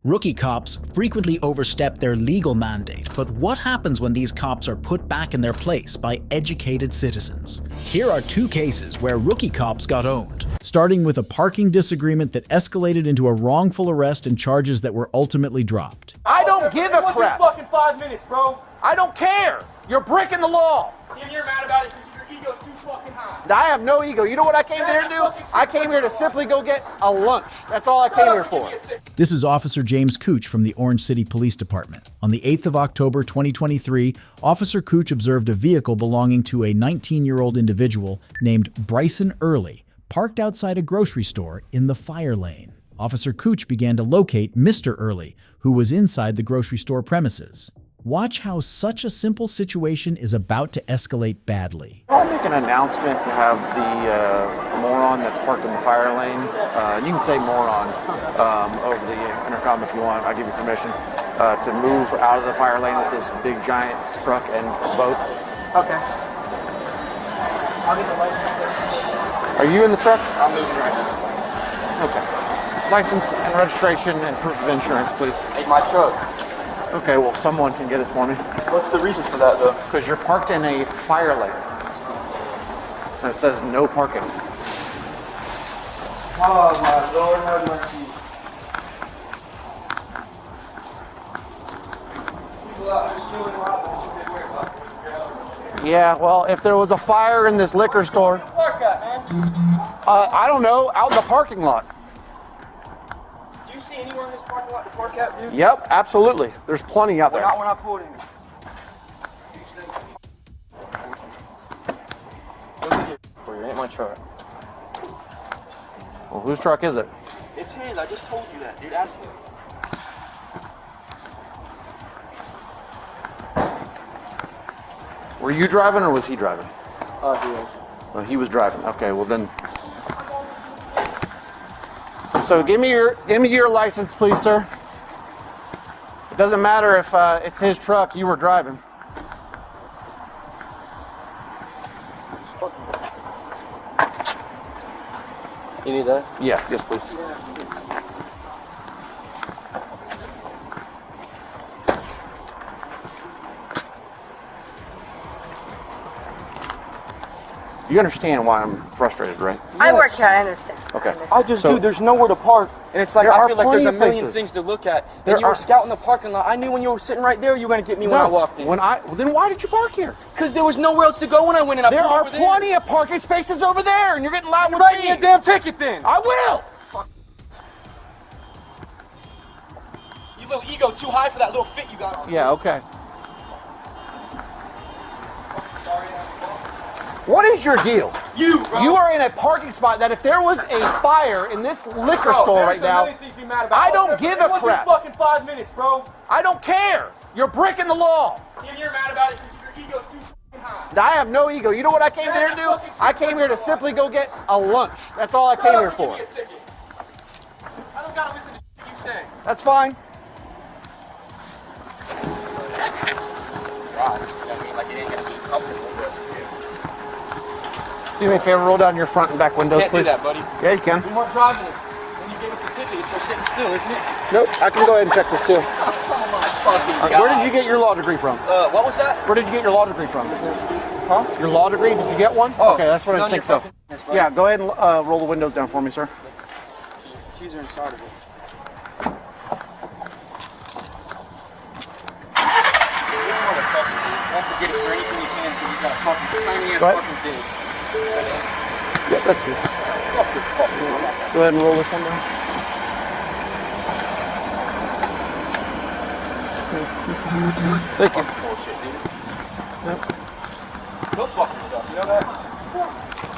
Rookie cops frequently overstep their legal mandate, but what happens when these cops are put back in their place by educated citizens? Here are two cases where rookie cops got owned. Starting with a parking disagreement that escalated into a wrongful arrest and charges that were ultimately dropped. I don't give a crap. It wasn't fucking 5 minutes, bro. I don't care. You're breaking the law. And you're mad about it because your ego's too fucking high. I have no ego. You know what I came here to do? I came here to simply go get a lunch. That's all I came here for. This is Officer James Cooch from the Orange City Police Department. On the 8th of October 2023, Officer Cooch observed a vehicle belonging to a 19-year-old individual named Bryson Early, parked outside a grocery store in the fire lane. Officer Cooch began to locate Mr. Early, who was inside the grocery store premises. Watch how such a simple situation is about to escalate badly. I'll make an announcement to have the moron that's parked in the fire lane, you can say moron over the intercom if you want, I'll give you permission, to move out of the fire lane with this big giant truck and boat. Okay. I'll get the license. Are you in the truck? I'm moving right now. Okay. License and registration and proof of insurance, please. Ain't my truck. Okay, well, someone can get it for me. What's the reason for that, though? Because you're parked in a fire lane. And it says no parking. Oh, my Lord, have mercy. People out here stealing robbers. Yeah, well, if there was a fire in this liquor store, Park at, man. I don't know, out in the parking lot. Do you see anywhere in this parking lot to park at, dude? Yep, absolutely. There's plenty out there. Not when I pulled in. It ain't my truck. Well, whose truck is it? It's his. I just told you that, dude. Ask him. Were you driving or was he driving? He was. Well, he was driving. Okay, well then. So give me your license, please, sir. It doesn't matter if it's his truck. You were driving. You need that? Yeah. Yes, please. You understand why I'm frustrated, right? I work here, I understand. Okay. Dude, there's nowhere to park. And it's like, There I are feel like there's a plenty of million places. things to look at. There And you were are- scouting the parking lot. I knew when you were sitting right there, you were going to get me when I walked in. Well, then why did you park here? Because there was nowhere else to go when I went in. I There pulled are over plenty of parking spaces over there, and you're getting loud with Write me. me a damn ticket then. I will. You little ego too high for that little fit you got on. Yeah. Okay. What is your deal? You, bro. You are in a parking spot that if there was a fire in this liquor store right now, I don't give a crap. It wasn't fucking 5 minutes, bro. I don't care. You're breaking the law. And you're mad about it because your ego's too fucking high. I have no ego. You know what I came here to do? I came here to simply go get a lunch. That's all I came here for. Give me a ticket. I don't gotta listen to shit you say. That's fine. Right. I mean, like it ain't gonna be comfortable, but Do me a favor, roll down your front and back windows, can't please. do that, buddy. Yeah, you can. We weren't driving it. When you gave us the ticket, it's for sitting still, isn't it? Nope, I can go ahead and check this too. Oh my fucking God. Where did you get your law degree from? What was that? Where did you get your law degree from? Huh? Your law degree? Did you get one? Oh, okay, that's what I none think of so. your fucking business, buddy. Yeah, go ahead and roll the windows down for me, sir. Keys are inside of it. This motherfucker wants to get it for anything you can because he's got a fucking tiny ass Go ahead. fucking dick. Yeah, that's good. Fuck this fucking. Go ahead and roll this one down. Thank you. Bullshit, dude. Go fuck yourself, you know that?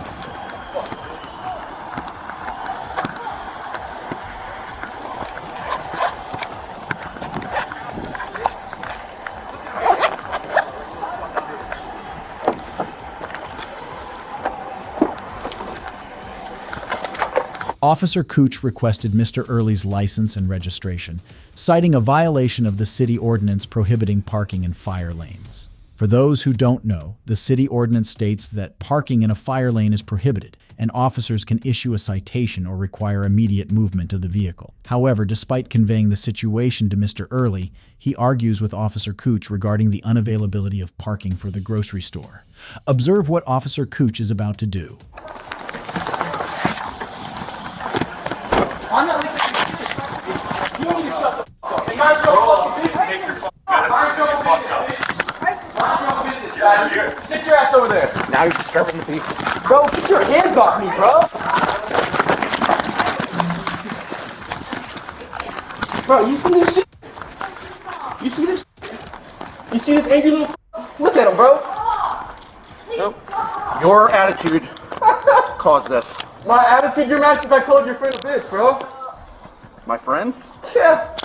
Officer Cooch requested Mr. Early's license and registration, citing a violation of the city ordinance prohibiting parking in fire lanes. For those who don't know, the city ordinance states that parking in a fire lane is prohibited, and officers can issue a citation or require immediate movement of the vehicle. However, despite conveying the situation to Mr. Early, he argues with Officer Cooch regarding the unavailability of parking for the grocery store. Observe what Officer Cooch is about to do. I'm not listening. You don't need to shut the fuck up. Hey, mind your own business. Take your fucking medicine. Sit your ass over there. Now you're disturbing the peace. Bro, get your hands off me, bro. Bro, you see this shit? You see this? You see this angry little? Look at him, bro. Nope. Your attitude caused this. My attitude, you're mad because I called your friend a bitch, bro. My friend? Yeah.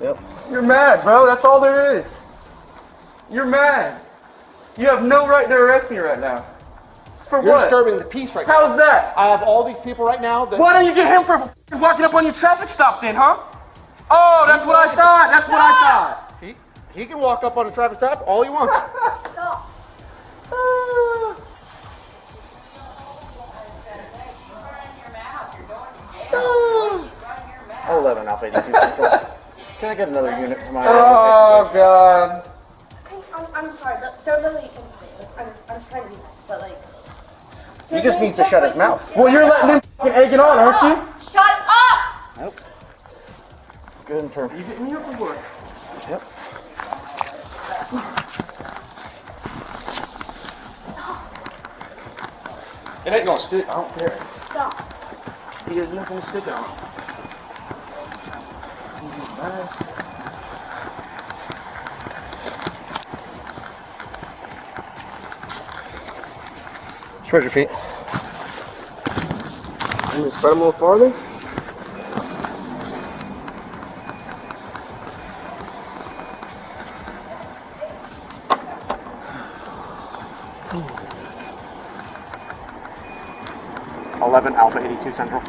Yep. You're mad, bro. That's all there is. You're mad. You have no right to arrest me right now. For You're what? disturbing the peace right now. How is that? I have all these people right now that... Why don't you get him for walking up on your traffic stop then, huh? Oh, that's what I thought. That's what I thought. He can walk up on a traffic stop all he wants. Stop. Oh, 11 Alpha 82 Central. Can I get another unit to my... Oh, God. I'm sorry, they're literally insane. I'm trying to be nice, but like... He just needs to shut his mouth. Well, you're letting him fucking egg it on, aren't you? Shut up! Nope. Good in turn. You getting me up for work? Yep. It ain't gonna stick. I don't care. Stop. He is not gonna stick on. Spread your feet. I'm gonna spread them a little farther. Ooh. 11 Alpha 82 Central.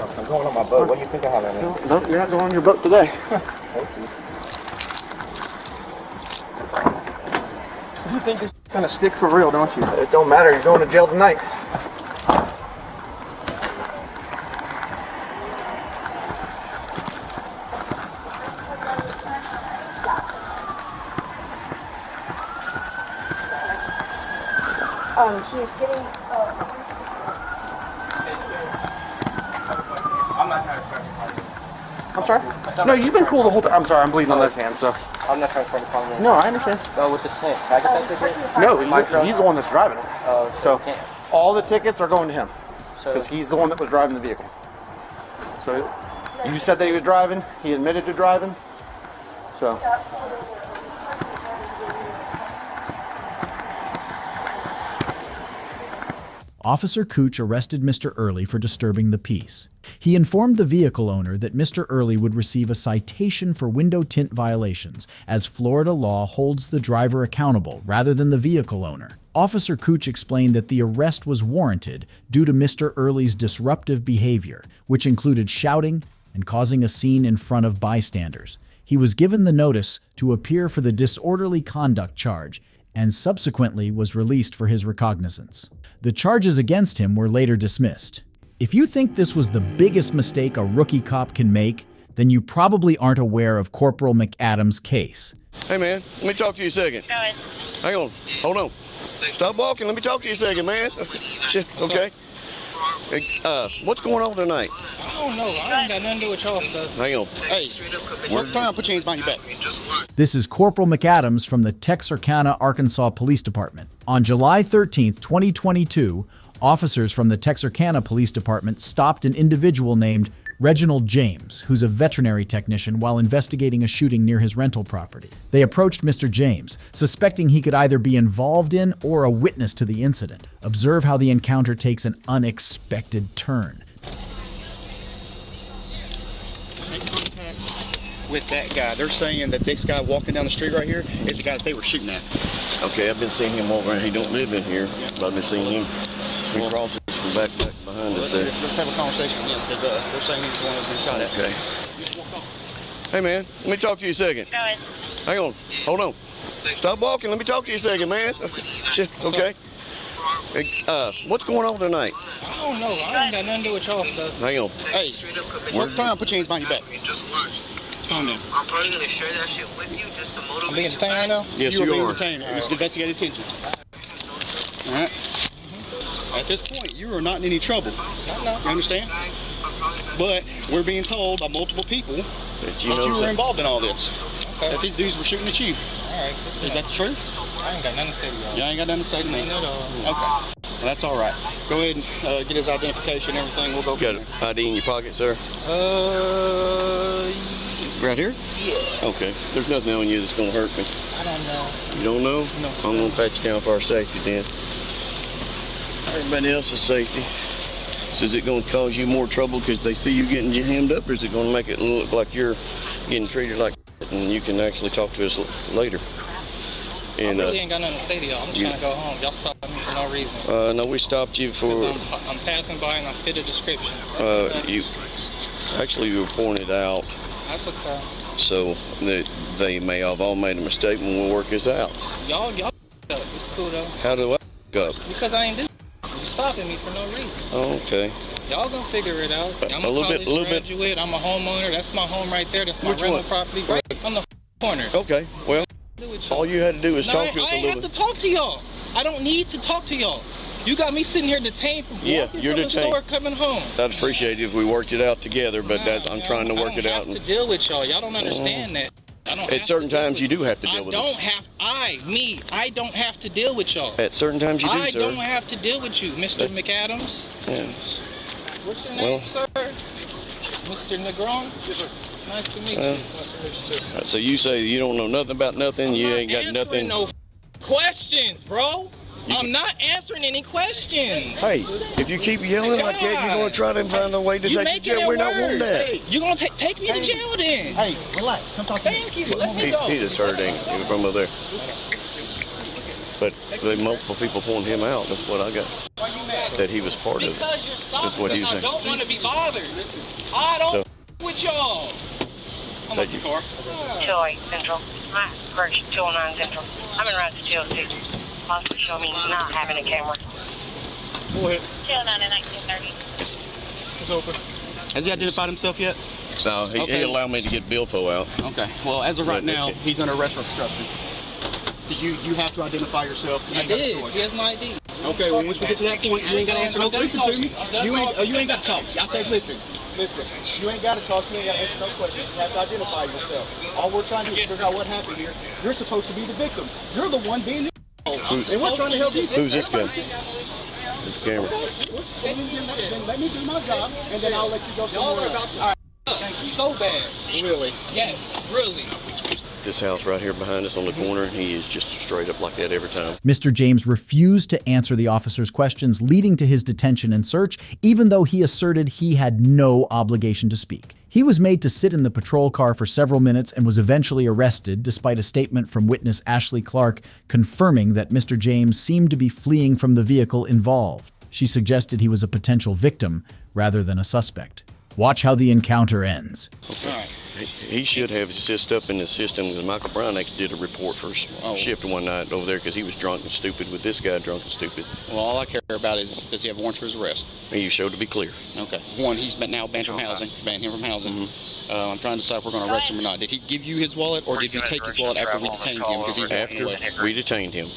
I'm going on my boat. What do you think I have in it? No, you're not going on your boat today. You think this is gonna stick for real, don't you? It don't matter. You're going to jail tonight. He's getting... I'm not trying to start a fight. I'm sorry? No, you've been cool the whole time. I'm sorry. I'm bleeding on this hand, so... I'm not trying to start a problem. No, I understand. With the tent. Can I get that ticket? No, he's the one that's driving it. So, can't. all the tickets are going to him. So, Because he's the one that was driving the vehicle. So, you said that he was driving. He admitted to driving. So... Officer Cooch arrested Mr. Early for disturbing the peace. He informed the vehicle owner that Mr. Early would receive a citation for window tint violations, as Florida law holds the driver accountable rather than the vehicle owner. Officer Cooch explained that the arrest was warranted due to Mr. Early's disruptive behavior, which included shouting and causing a scene in front of bystanders. He was given the notice to appear for the disorderly conduct charge and subsequently was released for his recognizance. The charges against him were later dismissed. If you think this was the biggest mistake a rookie cop can make, then you probably aren't aware of Corporal McAdams' case. Hey man, let me talk to you a second. Guys. Hang on, hold on. Stop walking, let me talk to you a second, man. Okay. Hey, what's going on tonight? I don't know. I ain't got nothing to do with y'all stuff. Hang on. Hey, work time, put your hands behind your back. This is Corporal McAdams from the Texarkana, Arkansas Police Department. On July 13th, 2022, officers from the Texarkana Police Department stopped an individual named Reginald James, who's a veterinary technician, while investigating a shooting near his rental property. They approached Mr. James, suspecting he could either be involved in or a witness to the incident. Observe how the encounter takes an unexpected turn. with that guy. They're saying that this guy walking down the street right here is the guy that they were shooting at. Okay, I've been seeing him over, and he don't live in here, but I've been seeing him. He crosses from back behind us there. Let's have a conversation with him because they're saying he was the one that was getting shot at. Okay. Hey, man, let me talk to you a second. Go ahead. Hang on. Hold on. Stop walking. Let me talk to you a second, man. Okay. Hey, what's going on tonight? I don't know. I ain't got nothing to do with y'all stuff. Hang on. Hey, work time, put your hands behind your back. Just watch. Calm down. I'm probably gonna share that shit with you just to motivate I'm being entertained right now? Yes, you are you being are. entertained. This is investigative detention. All right. At this point, you are not in any trouble. You understand? But we're being told by multiple people that you were involved in all this. Okay. That these dudes were shooting at you. All right. Is that the truth? I ain't got nothing to say to y'all. You ain't got nothing to say to me. Not at all. Okay. Well, that's all right. Go ahead and get his identification and everything. We'll go. You got an ID in your pocket, sir? Right here? Yeah. Okay. There's nothing on you that's going to hurt me. I don't know. You don't know? No, sir. I'm going to pat you down for our safety then. Everybody else's safety. So is it going to cause you more trouble because they see you getting jammed up, or is it going to make it look like you're getting treated like and you can actually talk to us later? And, I really ain't got nothing to say to y'all. I'm just trying to go home. Y'all stopped me for no reason. No, we stopped you for... I'm passing by and I fit a description. You were pointed out. That's okay. So they may have all made a mistake when we work this out. Y'all up. It's cool though. How do I up? Because I ain't do. You stopping me for no reason. Oh, okay. Y'all gonna figure it out. I'm a college graduate. I'm a homeowner. That's my home right there. That's my rental property right on the corner. Okay. Well, all you had to do was talk to us a little bit. I ain't have to talk to y'all. I don't need to talk to y'all. You got me sitting here detained from walking from the store coming home. I'd appreciate it if we worked it out together, but I'm trying to work it out. I don't have to deal with y'all. Y'all don't understand that. At certain times, you do have to deal with us. I don't have to deal with y'all. At certain times, you do, sir. I don't have to deal with you, Mr. McAdams. Yes. What's your name, sir? Mr. Negron? Nice to meet you. Nice to meet you, too. So you say you don't know nothing about nothing? You ain't got nothing? No questions, bro. I'm not answering any questions. Hey, if you keep yelling like that, you're going to try to find a way to take you to jail. We're not wanting that. Hey, you're going to take me to jail then. Hey, relax. Come talk to me. Thank you. Let me go. He's a turd, ain't he, from over there. But multiple people pointed him out. That's what I got. That he was part of it. Because you're stopping. That's what he was saying. I don't want to be bothered. I don't with y'all. Thank you. 208 Central. My first 209 Central. I'm in route to 206. Possibly show me not having a camera. Go ahead. 209 and 1930. It's open. Has he identified himself yet? No, he allowed me to get Billfo out. Okay. Well, as of right now, he's under arrest for obstruction. You have to identify yourself. I did. He has my ID. Okay, well, once we get to that point, you ain't got to answer no questions. Listen to me. You ain't got to talk. I said, listen. You ain't got to talk to me. You got to answer no questions. You have to identify yourself. All we're trying to do is figure out what happened here. You're supposed to be the victim. You're the one being the and we're trying to help you. Who's this guy? This camera. Then let me do my job, and then I'll let you go somewhere else. All right. So bad. Really? Yes, really. This house right here behind us on the corner, he is just straight up like that every time. Mr. James refused to answer the officer's questions, leading to his detention and search, even though he asserted he had no obligation to speak. He was made to sit in the patrol car for several minutes and was eventually arrested, despite a statement from witness Ashley Clark confirming that Mr. James seemed to be fleeing from the vehicle involved. She suggested he was a potential victim rather than a suspect. Watch how the encounter ends. Okay. He should have his stuff in the system because Michael Brown actually did a report for shift one night over there because he was drunk and stupid with this guy drunk and stupid. Well, all I care about is, does he have warrants for his arrest? And you showed to be clear. Okay. One, he's now banned from housing. Banned him from housing. I'm trying to decide if we're going to arrest him or not. Did he give you his wallet, or did we take his wallet after we detained him because he was walking away? After we detained him.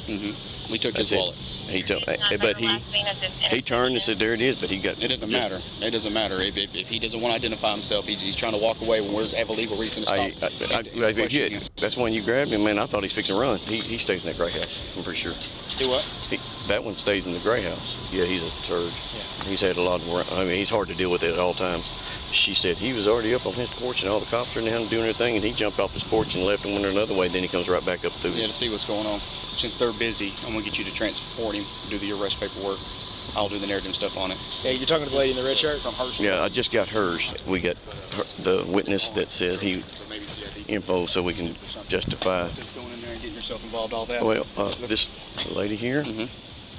We took his wallet. But he turned and said, "There it is." But he got. It doesn't matter. It doesn't matter if he doesn't want to identify himself. He's trying to walk away when we have a legal reason to stop. That's when you grabbed him, man. I thought he's fixing to run. He stays in that gray house. I'm pretty sure. Do what? That one stays in the gray house. Yeah, he's a turd. Yeah. He's had a lot of. I mean, he's hard to deal with at all times. She said he was already up on his porch and all the cops are down doing their thing, and he jumped off his porch and left and went another way. Then he comes right back up through. Yeah, to see what's going on. Since they're busy, I'm gonna get you to transport him, do the arrest paperwork. I'll do the narrative and stuff on it. Hey, you're talking to the lady in the red shirt? From hers. Yeah, I just got hers. We got the witness that said he info so we can justify. Just going in there and getting yourself involved, all that. Well, this lady here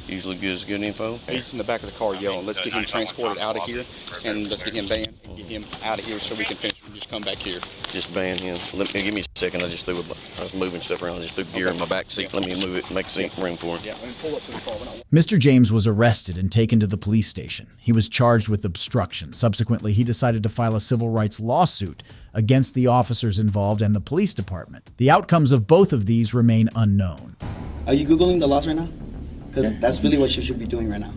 usually gives good info. He's in the back of the car yelling, let's get him transported out of here, and let's get him banned and get him out of here so we can finish. We just come back here. Just ban him. Give me a second. I was moving stuff around. I just threw gear in my back seat. Let me move it and make room for it. Yeah, and pull up to the car. Mr. James was arrested and taken to the police station. He was charged with obstruction. Subsequently, he decided to file a civil rights lawsuit against the officers involved and the police department. The outcomes of both of these remain unknown. Are you Googling the laws right now? Because that's really what you should be doing right now.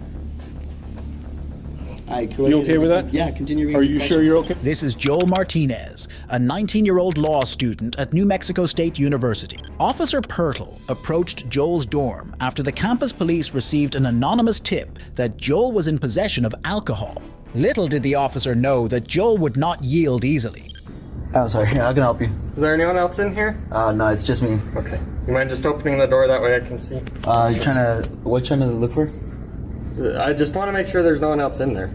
You okay with that? Yeah, continue reading. Are you sure you're okay? This is Joel Martinez, a 19-year-old law student at New Mexico State University. Officer Pirtle approached Joel's dorm after the campus police received an anonymous tip that Joel was in possession of alcohol. Little did the officer know that Joel would not yield easily. Oh, sorry. I can help you. Is there anyone else in here? No, it's just me. Okay. You mind just opening the door that way I can see? What you trying to look for? I just want to make sure there's no one else in there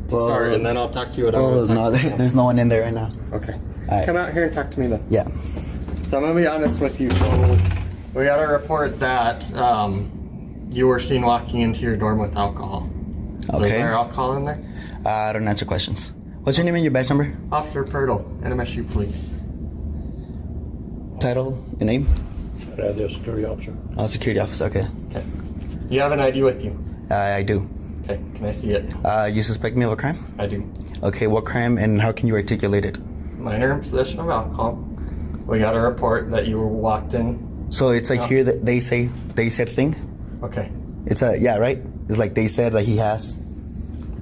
to start, and then I'll talk to you about Oh, no, there's no one in there right now. Okay. All right. Come out here and talk to me then. Yeah. So I'm going to be honest with you. So we got a report that you were seen walking into your dorm with alcohol. So Okay. is there alcohol in there? I don't answer questions. What's your name and your badge number? Officer Pirtle, NMSU Police. Title and name? The security officer. Oh, security officer, okay. Okay. You have an ID with you? I do. Okay, can I see it? You suspect me of a crime? I do. Okay, what crime and how can you articulate it? Minor in possession of alcohol. We got a report that you were walked in. So it's like here that they said thing? Okay. It's yeah, right? It's like they said that he has.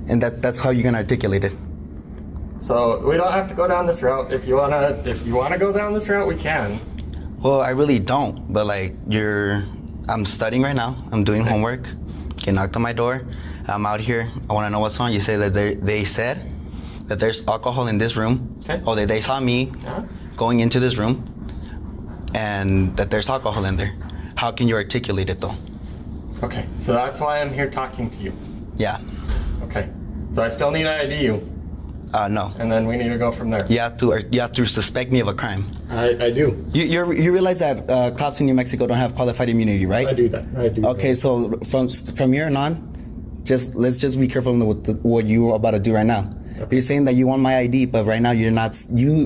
And that's how you're gonna articulate it. So we don't have to go down this route. If you wanna go down this route, we can. Well, I really don't, but like I'm studying right now. I'm doing homework. Get knocked on my door. I'm out here. I want to know what's on. You say that they said that there's alcohol in this room. Okay. Oh, they saw me going into this room, and that there's alcohol in there. How can you articulate it though? Okay, so that's why I'm here talking to you. Yeah. Okay, so I still need to ID you. No. And then we need to go from there. You have to suspect me of a crime. I do. You realize that cops in New Mexico don't have qualified immunity, right? I do that. I do. Okay, so from here on, let's just be careful with what you're about to do right now. Okay. You're saying that you want my ID, but right now you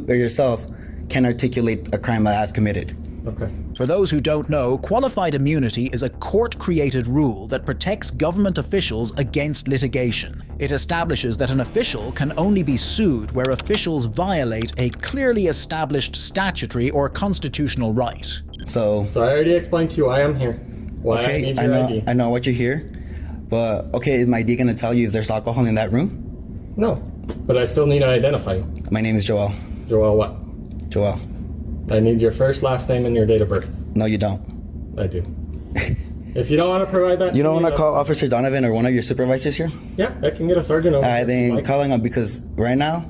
or yourself can articulate a crime that I've committed. Okay. For those who don't know, qualified immunity is a court-created rule that protects government officials against litigation. It establishes that an official can only be sued where officials violate a clearly established statutory or constitutional right. So I already explained to you why I'm here. Why okay, I need your ID. I know what you're here, but okay, is my ID gonna tell you if there's alcohol in that room? No, but I still need to identify you. My name is Joel. Joel what? Joel. I need your first, last name, and your date of birth. No, you don't. I do. If you don't want to provide that, you don't want to call Officer Donovan or one of your supervisors here? Yeah, I can get a sergeant over. Then calling him, because right now,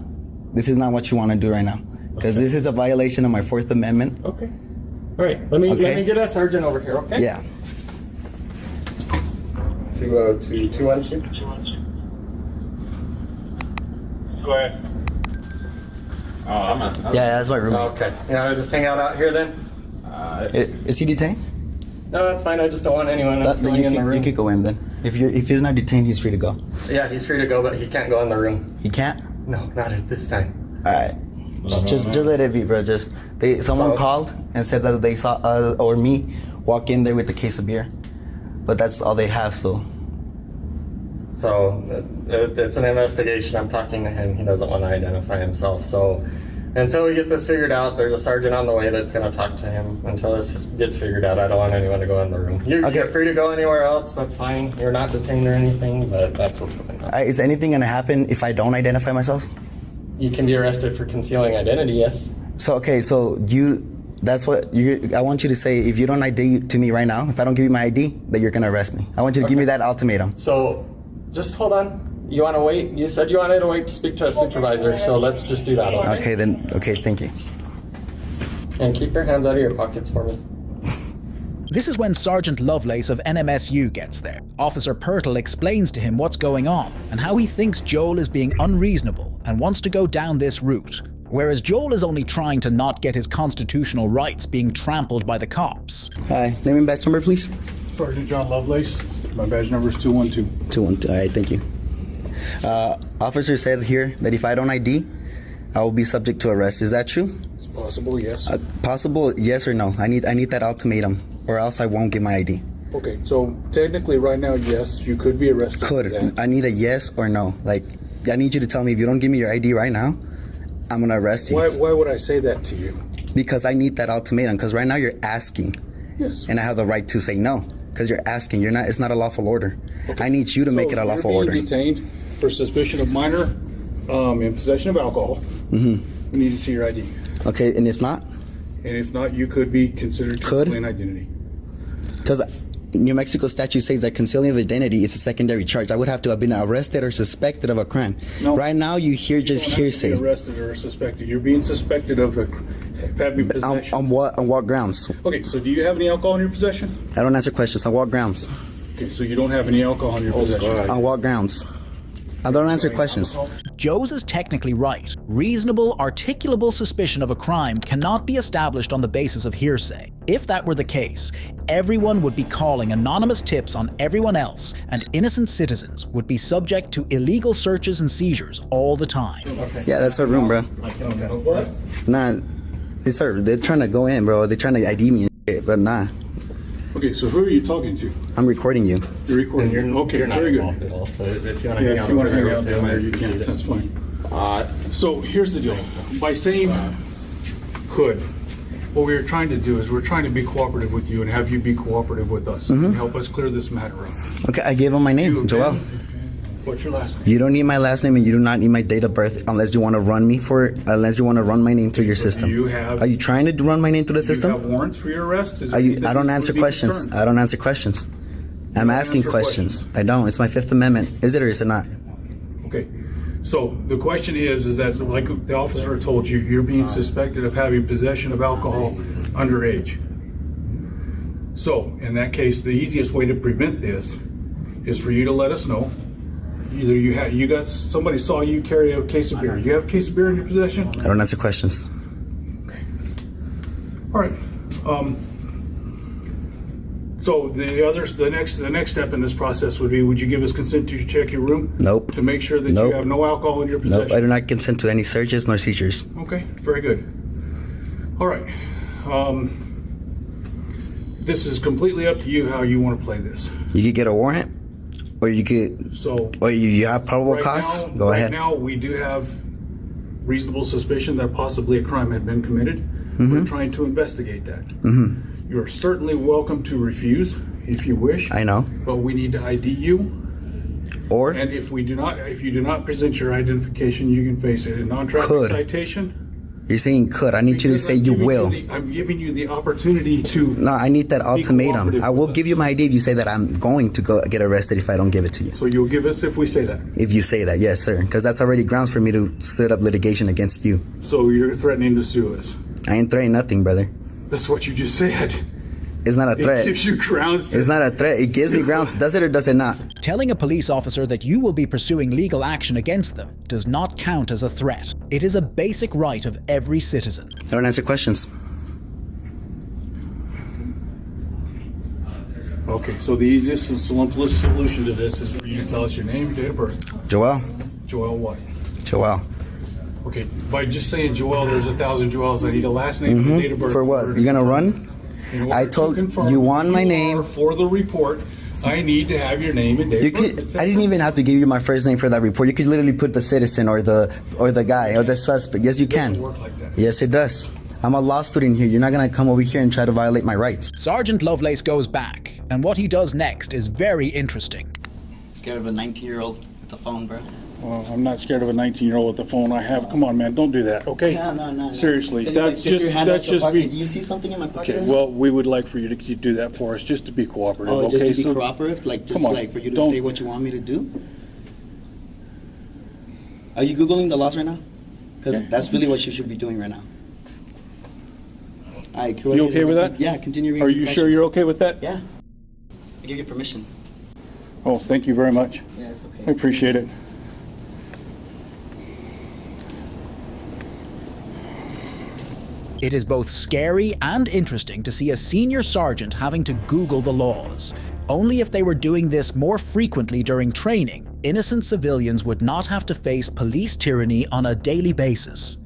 this is not what you want to do right now. Because this is a violation of my Fourth Amendment. Okay. All right. Let me get a sergeant over here. Okay. Yeah. 202-212. Go ahead. Yeah, that's my roommate. Okay. You want to just hang out here then? Is he detained? No, that's fine. I just don't want anyone else going in the room. You could go in then. If he's not detained, he's free to go. Yeah, he's free to go, but he can't go in the room. He can't? No, not at this time. All right. Just let it be, bro. Someone called and said that they saw or me walk in there with a case of beer, but that's all they have. So it's an investigation. I'm talking to him. He doesn't want to identify himself. So until we get this figured out, there's a sergeant on the way that's going to talk to him. Until this gets figured out, I don't want anyone to go in the room. You're free to go anywhere else. That's fine. You're not detained or anything, but that's what's going on. Is anything going to happen if I don't identify myself? You can be arrested for concealing identity, yes. I want you to say, if you don't ID to me right now, if I don't give you my ID, that you're going to arrest me. I want you to give me that ultimatum. So just hold on. You want to wait? You said you wanted to wait to speak to a supervisor, so let's just do that. Okay, thank you. And keep your hands out of your pockets for me. This is when Sergeant Lovelace of NMSU gets there. Officer Pirtle explains to him what's going on and how he thinks Joel is being unreasonable and wants to go down this route. whereas Joel is only trying to not get his constitutional rights being trampled by the cops. Hi, name and badge number, please. Sergeant John Lovelace. My badge number is 212. 212. All right, thank you. Officer said here that if I don't ID, I will be subject to arrest. Is that true? It's possible, yes. Possible, yes or no? I need that ultimatum, or else I won't get my ID. Okay, so technically right now, yes, you could be arrested. Could. I need a yes or no. Like, I need you to tell me if you don't give me your ID right now, I'm going to arrest you. Why would I say that to you? Because I need that ultimatum, because right now you're asking. Yes. And I have the right to say no, because you're asking. It's not a lawful order. Okay. I need you to make it a lawful order. You're being detained for suspicion of minor in possession of alcohol. We need to see your ID. Okay, and if not? And if not, you could be considered concealing identity. Because New Mexico statute says that concealing of identity is a secondary charge. I would have to have been arrested or suspected of a crime. No, right now, you hear just hearsay. You're arrested or suspected. You're being suspected of having possession. On what grounds? Okay, so do you have any alcohol in your possession? I don't answer questions. On what grounds? Okay, so you don't have any alcohol in your possession. On what grounds? I don't answer questions. Joe's is technically right. Reasonable, articulable suspicion of a crime cannot be established on the basis of hearsay. If that were the case, everyone would be calling anonymous tips on everyone else, and innocent citizens would be subject to illegal searches and seizures all the time. Okay. Yeah, that's our room, bro. What? Nah, they're trying to go in, bro. They're trying to ID me and shit, but nah. Okay, so who are you talking to? I'm recording you. You're recording. Okay, you're very good. At all, so if you want to hang out down there, you can. That's fine. So here's the deal. By saying could, what we're trying to do is we're trying to be cooperative with you and have you be cooperative with us and help us clear this matter up. Okay, I gave him my name, Joel. What's your last name? You don't need my last name and you do not need my date of birth unless you want to run my name through your system. Are you trying to run my name through the system? Do you have warrants for your arrest? I don't answer questions. I don't answer questions. I'm asking questions. I don't. It's my Fifth Amendment. Is it or is it not? Okay. So the question is that, like the officer told you, you're being suspected of having possession of alcohol underage. So in that case, the easiest way to prevent this is for you to let us know. Either somebody saw you carry a case of beer. You have a case of beer in your possession? I don't answer questions. Okay. All right. So the next step in this process would be: would you give us consent to check your room? Nope. To make sure that you have no alcohol in your possession? Nope. I do not consent to any searches nor seizures. Okay. Very good. All right. This is completely up to you how you want to play this. You could get a warrant. Or you could, or you have probable cause? Go ahead. Right now, we do have reasonable suspicion that possibly a crime had been committed. We're trying to investigate that. You're certainly welcome to refuse if you wish. I know. But we need to ID you. And if you do not present your identification, you can face a non-traffic citation. You're saying could. I need you to say you will. I'm giving you the opportunity to. No, I need that ultimatum. I will give you my ID if you say that I'm going to go get arrested if I don't give it to you. So you'll give us if we say that? If you say that, yes, sir. Because that's already grounds for me to set up litigation against you. So you're threatening to sue us? I ain't threatening nothing, brother. That's what you just said. It's not a threat. It gives you grounds. It's not a threat. It gives me grounds. Does it or does it not? Telling a police officer that you will be pursuing legal action against them does not count as a threat. It is a basic right of every citizen. I don't answer questions. Okay, so the easiest and simplest solution to this is for you to tell us your name, date of birth. Joel. Joel what? Joel. Okay, by just saying Joel, there's 1,000 Joels. I need a last name and a date of birth. For what? You're gonna run? I told you want my name for the report. I need to have your name and date of birth. I didn't even have to give you my first name for that report. You could literally put the citizen or the guy or the suspect. Yes, you can. It doesn't work like that. Yes, it does. I'm a law student here. You're not gonna come over here and try to violate my rights. Sergeant Lovelace goes back, and what he does next is very interesting. Scared of a 19-year-old with the phone, bro? Well, I'm not scared of a 19-year-old with the phone. Come on, man, don't do that, okay? No. Seriously, that's Do you see something in my pocket? Okay, well, we would like for you to do that for us, just to be cooperative, okay? Just to be cooperative? For you to say what you want me to do? Are you Googling the laws right now? Because that's really what you should be doing right now. All right, you okay with that? Yeah, continue reading. Are you sure you're okay with that? Yeah. I give you permission. Oh, thank you very much. Yeah, it's okay. I appreciate it. It is both scary and interesting to see a senior sergeant having to Google the laws. Only if they were doing this more frequently during training, innocent civilians would not have to face police tyranny on a daily basis.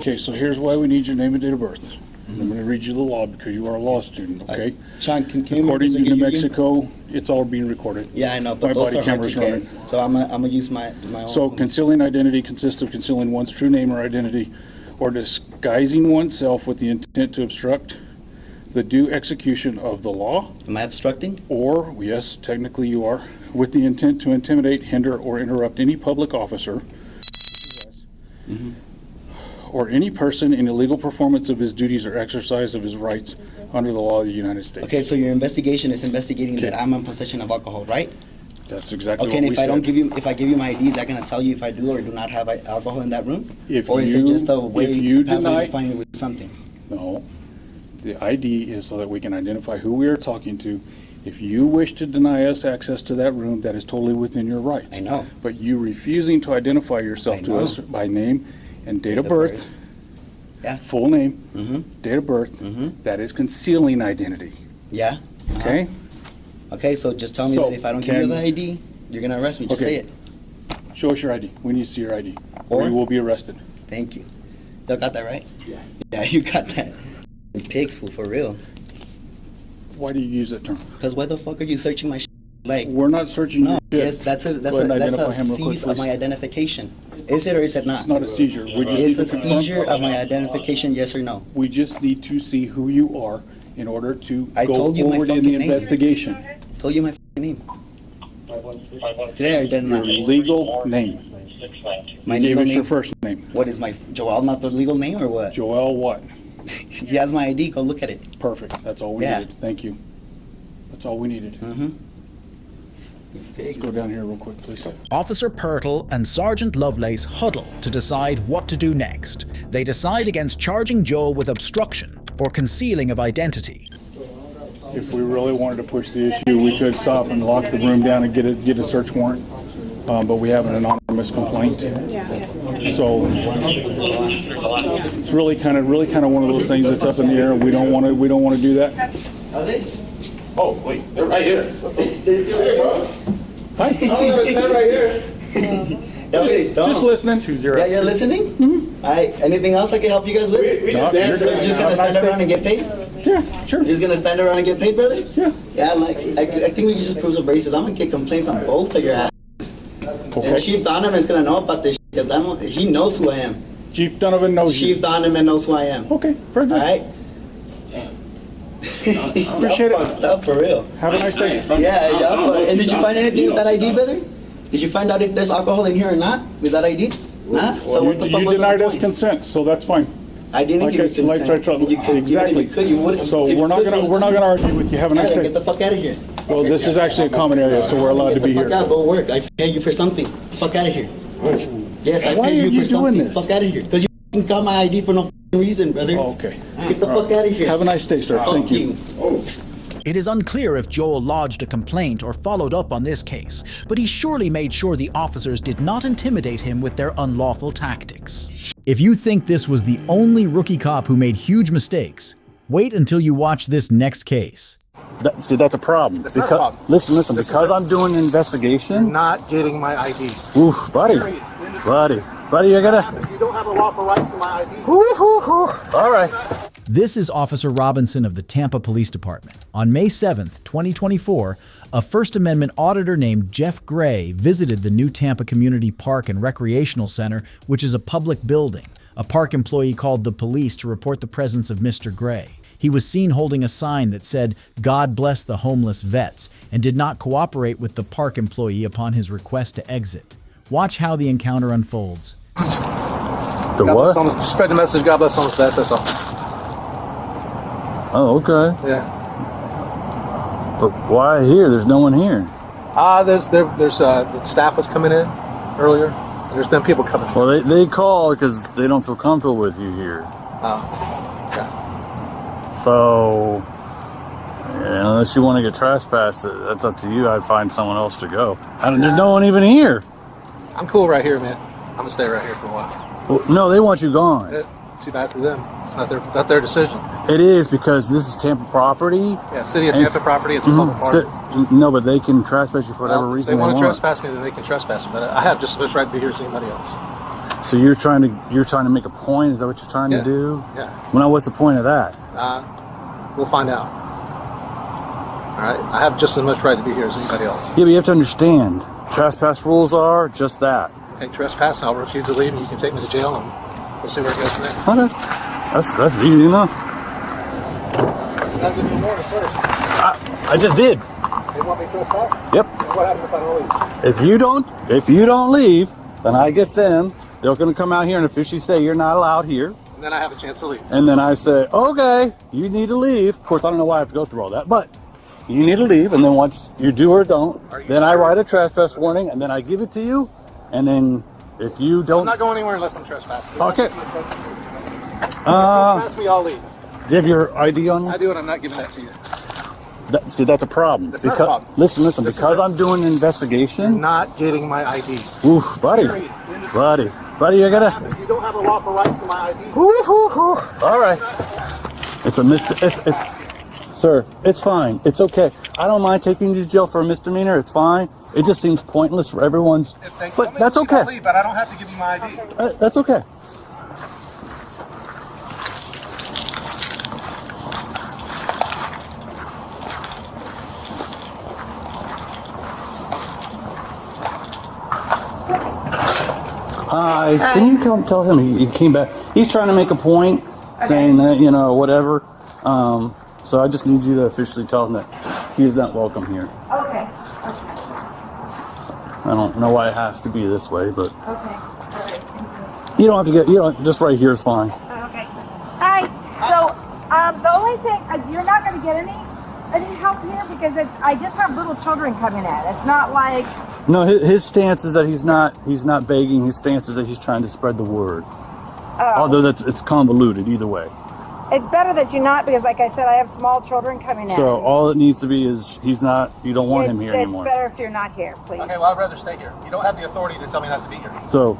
Okay, so here's why we need your name and date of birth. I'm going to read you the law because you are a law student, okay? Sean, can you According to New Mexico, it's all being recorded. Yeah, I know, but my those body are hard to camera's get. running. So I'm gonna use my own. So concealing identity consists of concealing one's true name or identity or disguising oneself with the intent to obstruct the due execution of the law. Am I obstructing? Or, yes, technically you are, with the intent to intimidate, hinder, or interrupt any public officer or any person in illegal performance of his duties or exercise of his rights under the law of the United States. Okay, so your investigation is investigating that I'm in possession of alcohol, right? That's exactly Okay, what and we if I don't said. if I give you my ID, is that gonna tell you if I do or do not have alcohol in that room? If Or is it you- just a way if you pathway deny- to find me with something? No. The ID is so that we can identify who we are talking to. If you wish to deny us access to that room, that is totally within your rights. I know. But you refusing to identify yourself I to know. us by name and date of of birth, birth. Yeah. full name, Mm-hmm. date of birth, Mm-hmm. that is concealing identity, Yeah? okay? Okay, so just tell me So, that if I don't give you can- the ID, you're gonna arrest me. Just Okay. say it. Show us your ID. We need to see your ID. Or- Or you will be arrested. Thank you. Y'all got that right? Yeah, you got that. Pigs, fool, for real. Why do you use that term? Because why the fuck are you searching my like? We're not searching No, your shit. yes, that's a Go ahead and identify him real quick, seize of please. my identification. Is it or is it not? It's not a seizure. We just It's need a to confirm- seizure of my identification, yes or no? We just need to see who you are in order to I go told you my forward in the fucking name. investigation. Told you my fucking name. Today I did Your not. legal name. My You gave legal us your name. first name. What is my Joel? Not the legal name or what? Joel what? He has my ID. Go look at it. Perfect. That's all we Yeah. needed. Thank you. That's all we needed. Mm-hmm. Let's go down here real quick, please. Officer Pirtle and Sergeant Lovelace huddle to decide what to do next. They decide against charging Joel with obstruction or concealing of identity. If we really wanted to push the issue, we could stop and lock the room down and get a search warrant. But we have an anonymous complaint. So it's really kind of one of those things that's up in the air. We don't want to do that. Are they? Oh, wait, they're right here. Hey, bro. Hi. I'm gonna stand right here. Just listening. Yeah, you're listening? Mm-hmm. All right. Anything else I can help you guys with? We just danced. So you're just gonna stand around and get paid? Yeah, sure. You're just gonna stand around and get paid, brother? Yeah. Yeah, I think we can just prove some braces. I'm gonna get complaints on both of your ass. Okay. And Chief Donovan's gonna know about this shit, 'cause he knows who I am. Chief Donovan knows you. Chief Donovan knows who I am. Okay, very good. All right? Appreciate it. Fucked up for real. Have a nice day. Yeah. And did you find anything with that ID, brother? Did you find out if there's alcohol in here or not with that ID? Nah? So what the fuck You was denied the us point? consent, so that's fine. I didn't give you consent. Exactly. You wouldn't. So we're not gonna argue with you. Have a nice Get day. the fuck out of here. Well, this is actually a common area, so we're allowed to be Get here. the fuck out. Go work. I paid you for something. Fuck out of here. Yes, I Why paid are you you for doing something. this? Fuck out of here. Because you fucking got my ID for no fucking reason, brother. Oh, okay. Get the fuck out of here. Have a nice day, sir. Thank you. It is unclear if Joel lodged a complaint or followed up on this case, but he surely made sure the officers did not intimidate him with their unlawful tactics. If you think this was the only rookie cop who made huge mistakes, wait until you watch this next case. See, that's a problem. It's not a problem. Listen, This because is a- I'm doing an investigation. Not getting my ID. Ooh, buddy, you gotta. You don't have a lawful right to my ID. All right. This is Officer Robinson of the Tampa Police Department. On May 7th, 2024, a First Amendment auditor named Jeff Gray visited the new Tampa Community Park and Recreational Center, which is a public building. A park employee called the police to report the presence of Mr. Gray. He was seen holding a sign that said, "God bless the homeless vets," and did not cooperate with the park employee upon his request to exit. Watch how the encounter unfolds. The what? Spread the message. God bless homeless vets. That's all. Oh, okay. Yeah. But why here? There's no one here. There's the staff was coming in earlier. And there's been people coming. Well, they call because they don't feel comfortable with you here. Yeah. So, unless you want to get trespassed, that's up to you. I'd find someone else to go. There's no one even here. I'm cool right here, man. I'm gonna stay right here for a while. Well, no, they want you gone. too bad for them. It's not their decision. It is, because this is Tampa property. Yeah, city of Tampa property. It's a public park. No, but they can trespass you for whatever reason they want they to want. trespass me, then they can trespass me. But I have just as much right to be here as anybody else. So you're trying to make a point? Is that what you're trying to do? Yeah. Well, now what's the point of that? We'll find out. All right. I have just as much right to be here as anybody else. Yeah, but you have to understand, trespass rules are just that. Okay, trespass, and I'll refuse to leave, and you can take me to jail, and we'll see where it goes from there. Okay. That's easy enough. You gotta give me more first. I just did. They want me to trespass? Yep. What happens if I don't leave? If you don't leave, then I get them. They're going to come out here and officially say you're not allowed here. And then I have a chance to leave. And then I say, okay, you need to leave. Of course, I don't know why I have to go through all that, but you need to leave. And then once you do or don't, then I write a trespass warning, and then I give it to you. And then if you don't... I'm not going anywhere unless I'm trespassing. Okay. Trespass me, I'll leave. Do you have your ID on you? I do, and I'm not giving that to you. See, that's a problem. That's not a problem. Listen, because I'm doing an investigation... You're not getting my ID. Ooh, buddy, you gotta... If you don't have a lawful right to my ID... All right. It's a Sir, it's fine. It's okay. I don't mind taking you to jail for a misdemeanor. It's fine. It just seems pointless for everyone's... But that's okay. Leave, but I don't have to give you my ID. That's okay. Hi. Can you come tell him he came back? He's trying to make a point, saying that, whatever. So I just need you to officially tell him that he is not welcome here. Okay. I don't know why it has to be this way, but Okay. All right. you don't have to just right here is fine. Okay. Hi. So, the only thing, you're not going to get any help here because I just have little children coming in. It's not like... No, his stance is that he's not begging. His stance is that he's trying to spread the word. Although it's convoluted either way. It's better that you're not, because like I said, I have small children coming in. So all it needs to be is you don't want him here anymore. It's better if you're not here, please. Okay, well, I'd rather stay here. You don't have the authority to tell me not to be here. So,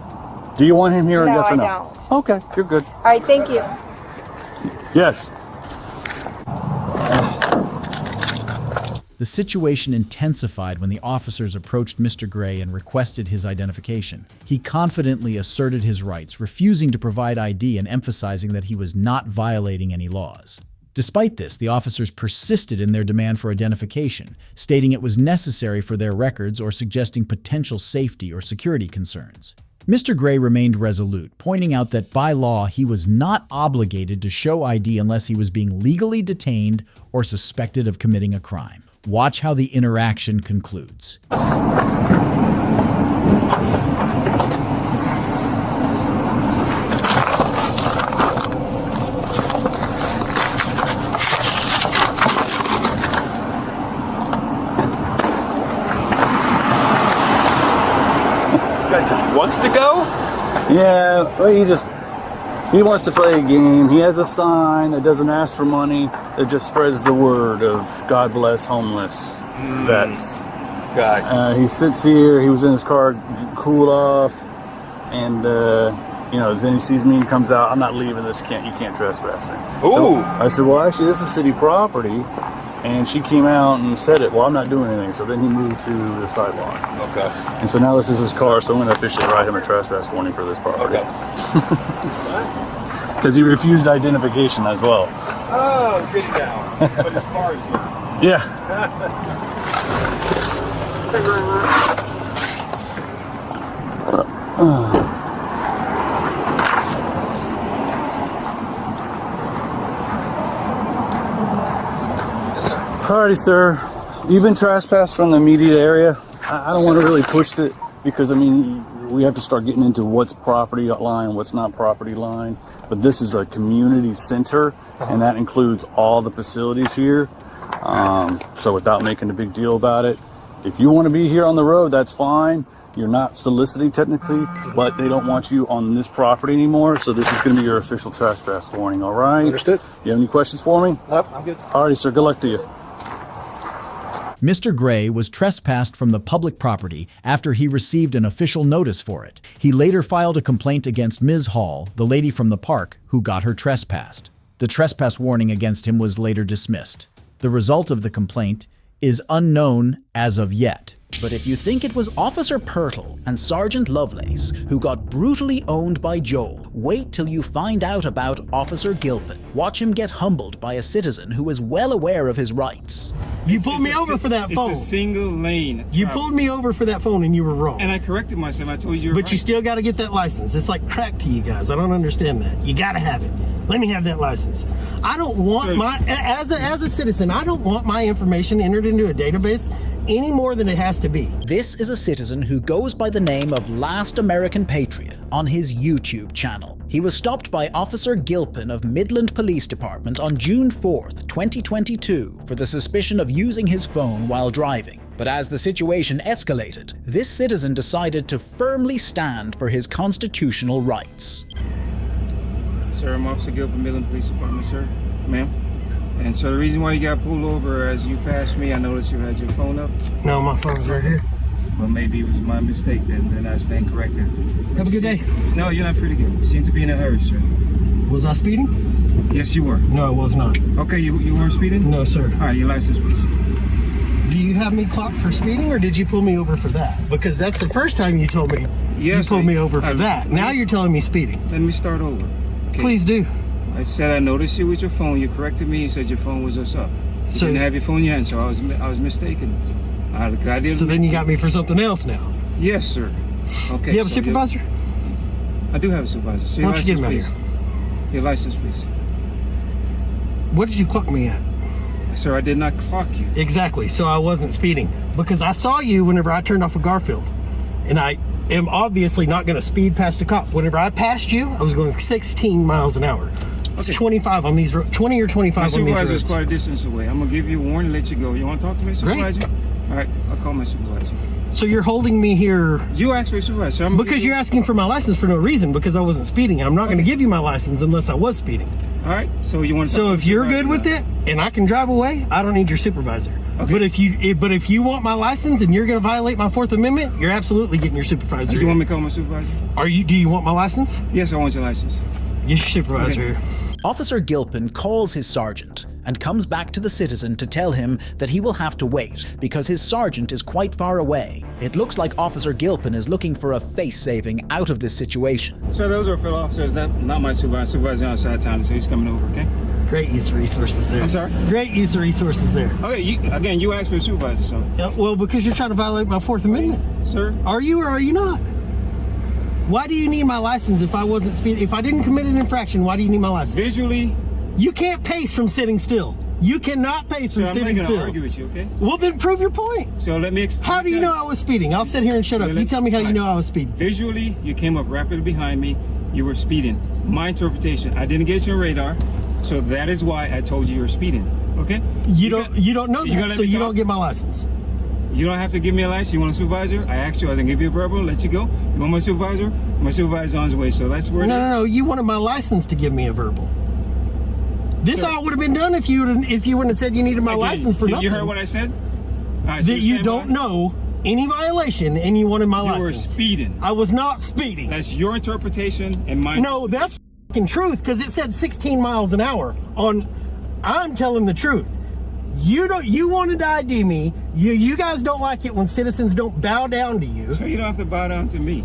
do you want him here, No, yes or no? I don't. Okay, you're good. All right, thank you. Yes. The situation intensified when the officers approached Mr. Gray and requested his identification. He confidently asserted his rights, refusing to provide ID and emphasizing that he was not violating any laws. Despite this, the officers persisted in their demand for identification, stating it was necessary for their records or suggesting potential safety or security concerns. Mr. Gray remained resolute, pointing out that by law he was not obligated to show ID unless he was being legally detained or suspected of committing a crime. Watch how the interaction concludes. Just wants to go? Yeah, well, he wants to play a game. He has a sign that doesn't ask for money, that just spreads the word of God bless homeless vets. He sits here, he was in his car, cooled off, and then he sees me and comes out, I'm not leaving this, you can't trespass me. Ooh. So I said, well, actually, this is city property. And she came out and said it. Well, I'm not doing anything. So then he moved to the sidewalk. Okay. And so now this is his car. So I'm going to officially write him a trespass warning for this property. Because he refused identification as well. Oh, sit down. But his car is here. Yeah. Alrighty, sir. You've been trespassed from the immediate area. I don't want to really push it because, we have to start getting into what's property line, what's not property line. But this is a community center, and that includes all the facilities here. So without making a big deal about it, if you want to be here on the road, that's fine. You're not soliciting technically, but they don't want you on this property anymore. So this is going to be your official trespass warning, all right? Understood. You have any questions for me? Nope, I'm good. Alrighty, sir. Good luck to you. Mr. Gray was trespassed from the public property after he received an official notice for it. He later filed a complaint against Ms. Hall, the lady from the park, who got her trespassed. The trespass warning against him was later dismissed. The result of the complaint is unknown as of yet. But if you think it was Officer Pirtle and Sergeant Lovelace who got brutally owned by Joel, wait till you find out about Officer Gilpin. Watch him get humbled by a citizen who is well aware of his rights. You pulled me over for that phone. It's a single lane. You pulled me over for that phone and you were wrong. And I corrected myself. I told you you're But right. you still got to get that license. It's like crack to you guys. I don't understand that. You got to have it. Let me have that license. I don't want as a citizen, I don't want my information entered into a database any more than it has to be. This is a citizen who goes by the name of Last American Patriot on his YouTube channel. He was stopped by Officer Gilpin of Midland Police Department on June 4th, 2022 for the suspicion of using his phone while driving. But as the situation escalated, this citizen decided to firmly stand for his constitutional rights. Sir, I'm Officer Gilpin, Midland Police Department, sir. Ma'am. And so the reason why you got pulled over, as you passed me, I noticed you had your phone up. No, my phone's right here. Well, maybe it was my mistake then I stand corrected. Have a good day. No, you're not free to go. You seem to be in a hurry, sir. Was I speeding? Yes, you were. No, I was not. Okay, you weren't speeding? No, sir. All right, your license, please. Do you have me clocked for speeding, or did you pull me over for that? Because that's the first time you told me you pulled me over for that. Now you're telling me speeding. Let me start over. Okay. Please do. I said I noticed you with your phone. You corrected me. You said your phone was us up. You So- didn't have your phone in your hand, so I was mistaken. So then you got me for something else now. Yes, sir. Okay. You have a so supervisor? I do have a supervisor. So Why don't you get him out please. here? Your license, please. What did you clock me at? Sir, I did not clock you. Exactly. So I wasn't speeding because I saw you whenever I turned off of Garfield, and I am obviously not going to speed past a cop. Whenever I passed you, I was going 16 miles an hour. It's 25 on these 20 or 25 My on these supervisor is roads. quite a distance away. I'm gonna give you a warning, let you go. You want to talk to me, supervisor? Great. All right, I'll call my supervisor. So you're holding me here. You asked for a supervisor. Because you're asking for my license for no reason, because I wasn't speeding. I'm not going to give you my license unless I was speeding. All right. So you want to? So if you're good with it and I can drive away, I don't need your supervisor. Okay. But if you want my license and you're going to violate my Fourth Amendment, you're absolutely getting your supervisor. Do you want me to call my supervisor? Do you want my license? Yes, I want your license. Yes, your supervisor. Okay. Officer Gilpin calls his sergeant and comes back to the citizen to tell him that he will have to wait because his sergeant is quite far away. It looks like Officer Gilpin is looking for a face-saving out of this situation. So those are fellow officers, not my supervisor. Supervisor outside town, so he's coming over, okay? Great use of resources there. I'm sorry? Great use of resources there. Okay, you asked for a supervisor, so. Yeah, well, because you're trying to violate my Fourth Amendment. Sir? Are you or are you not? Why do you need my license if I wasn't speeding? If I didn't commit an infraction, why do you need my license? Visually. You can't pace from sitting still. You cannot pace from sitting still. I'm not going to argue with you, okay? Well, then prove your point. So let me How do you know I was speeding? I'll sit here and shut up. You tell me how you know I was speeding. Visually, you came up rapidly behind me. You were speeding. My interpretation. I didn't get your radar, so that is why I told you you were speeding. Okay? You don't know that, so you don't get my license. You don't have to give me a license. You want a supervisor? I asked you. I was gonna give you a verbal. Let you go. You want my supervisor? My supervisor's on his way. So that's where. No. You wanted my license to give me a verbal. This all would have been done if you wouldn't have said you needed my license for nothing. You heard what I said? All right, so that you don't know any violation and you wanted my license. You were speeding. I was not speeding. That's your interpretation and mine. No, that's fucking truth because it said 16 miles an hour on. I'm telling the truth. You wanted to ID me. You guys don't like it when citizens don't bow down to you. So you don't have to bow down to me.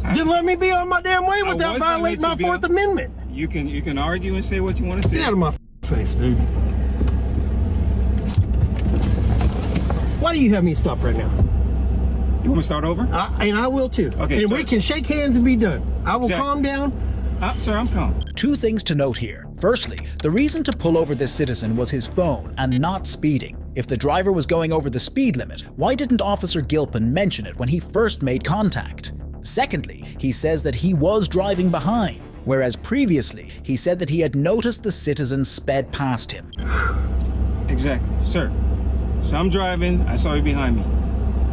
Then let me be on my damn way without violating my Fourth Amendment. You can argue and say what you want to say. Get out of my face, dude. Why do you have me stop right now? You want me to start over? And I will too. Okay. And we can shake hands and be done. I will calm down. Sir, I'm calm. Two things to note here. Firstly, the reason to pull over this citizen was his phone and not speeding. If the driver was going over the speed limit, why didn't Officer Gilpin mention it when he first made contact? Secondly, he says that he was driving behind, whereas previously he said that he had noticed the citizen sped past him. Exactly, sir. So I'm driving, I saw you behind me.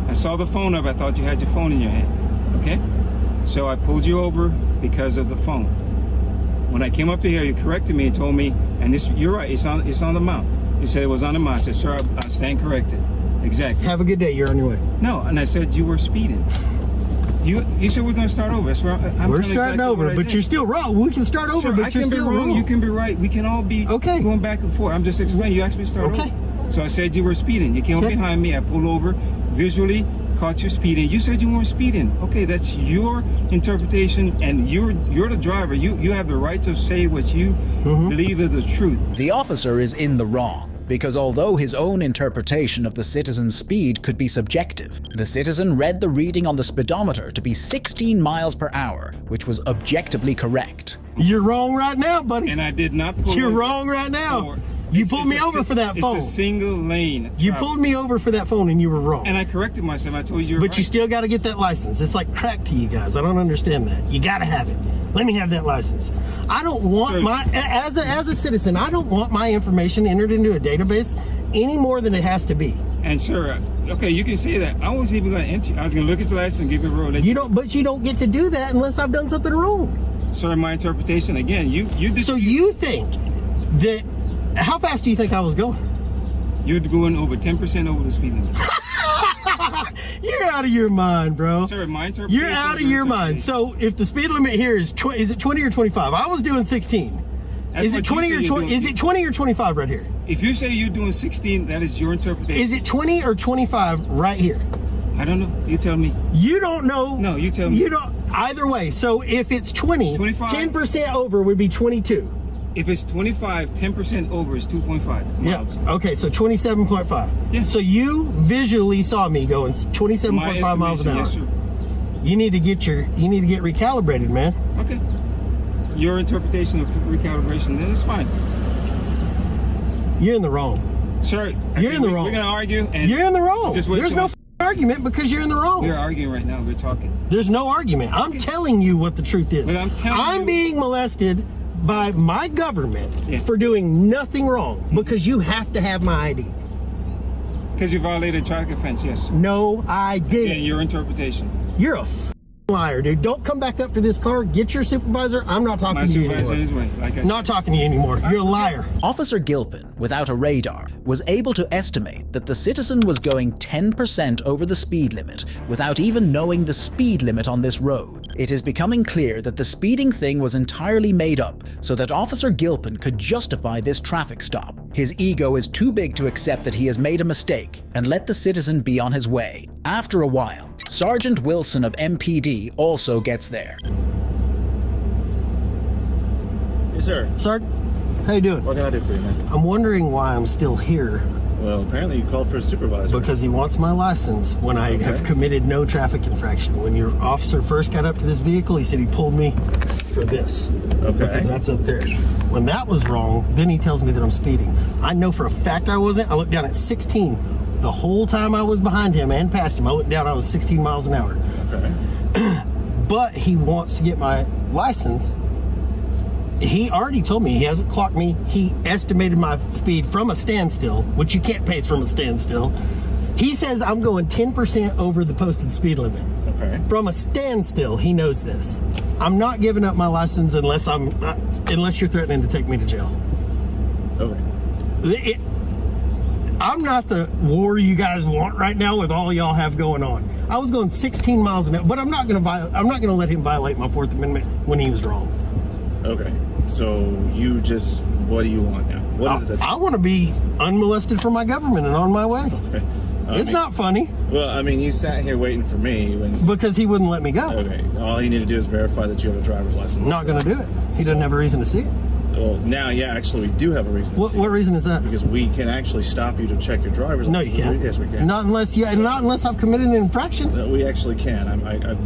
I saw the phone up, I thought you had your phone in your hand, okay? So I pulled you over because of the phone. When I came up to here, you corrected me and told me, and this, you're right, it's on the mount. You said it was on the mount. I said, sir, I stand corrected. Exactly. Have a good day. You're on your way. No, and I said you were speeding. You said we're going to start over. That's where we're starting over, but you're still wrong. We can start over, but you're still wrong. You can be right. We can all be going back and forth. I'm just explaining. You asked me to start over. So I said you were speeding. You came up behind me. I pulled over, visually caught you speeding. You said you weren't speeding. Okay, that's your interpretation, and you're the driver. You have the right to say what you believe is the truth. The officer is in the wrong, because although his own interpretation of the citizen's speed could be subjective, the citizen read the reading on the speedometer to be 16 miles per hour, which was objectively correct. You're wrong right now, buddy. And I did not pull You're over wrong right now. You pulled me over for that phone. It's a single lane. You pulled me over for that phone and you were wrong. And I corrected myself. I told you But you still got to get that license. It's like crack to you guys. I don't understand that. You got to have it. Let me have that license. I don't want as a citizen, I don't want my information entered into a database any more than it has to be. And sure, okay, you can say that. I wasn't even going to enter. I was going to look at the license and give you a road. But you don't get to do that unless I've done something wrong. Sir, my interpretation again. So you think that? How fast do you think I was going? You're going over 10% over the speed limit. You're out of your mind, bro. Sir, my interpretation. You're out of your mind. So if the speed limit here is it 20 or 25? I was doing 16. Is it 20 or 20? Is it 20 or 25 right here? If you say you're doing 16, that is your interpretation. Is it 20 or 25 right here? I don't know. You tell me. You don't know. No, you tell me. You don't. Either way. So if it's 20, 10% over would be 22. If it's 25, 10% over is 2.5 miles. Yeah. Okay, so 27.5. Yeah. So you visually saw me going 27.5 miles an hour. Yes, sir. You need to get recalibrated, man. Okay. Your interpretation of recalibration, then it's fine. You're in the wrong. Sir, you're in the wrong. We're gonna argue, and you're in the wrong. Just There's no argument because you're in the wrong. We're arguing right now. We're talking. There's no argument. I'm telling you what the truth is. But I'm being molested by my government for doing nothing wrong because you have to have my ID. Because you violated traffic offense, yes. No, I didn't. Yeah, your interpretation. You're a liar, dude. Don't come back up to this car. Get your supervisor. I'm not talking to you anymore. Not talking to you anymore. You're a liar. Officer Gilpin, without a radar, was able to estimate that the citizen was going 10% over the speed limit without even knowing the speed limit on this road. It is becoming clear that the speeding thing was entirely made up so that Officer Gilpin could justify this traffic stop. His ego is too big to accept that he has made a mistake and let the citizen be on his way. After a while, Sergeant Wilson of MPD also gets there. Yes, sir. Sergeant, how you doing? What can I do for you, man? I'm wondering why I'm still here. Well, apparently you called for a supervisor. Because he wants my license when I have committed no traffic infraction. When your officer first got up to this vehicle, he said he pulled me for this. Okay. Because that's up there. When that was wrong, then he tells me that I'm speeding. I know for a fact I wasn't. I looked down at 16. The whole time I was behind him and past him, I looked down, I was 16 miles an hour. Okay. But he wants to get my license. He already told me he hasn't clocked me. He estimated my speed from a standstill, which you can't pace from a standstill. He says I'm going 10% over the posted speed limit. Okay. From a standstill, he knows this. I'm not giving up my license unless you're threatening to take me to jail. Okay. I'm not the war you guys want right now with all y'all have going on. I was going 16 miles an hour, but I'm not going to let him violate my Fourth Amendment when he was wrong. Okay. So what do you want now? What is it? I want to be unmolested for my government and on my way. Okay. It's not funny. Well, I mean, you sat here waiting for me because he wouldn't let me go. Okay. All you need to do is verify that you have a driver's license. Not going to do it. He doesn't have a reason to see it. Well, now, yeah, actually, we do have a reason. What reason is that? Because we can actually stop you to check your driver's license. No, you can't. Yes, we can. Not unless I've committed an infraction. No, we actually can. I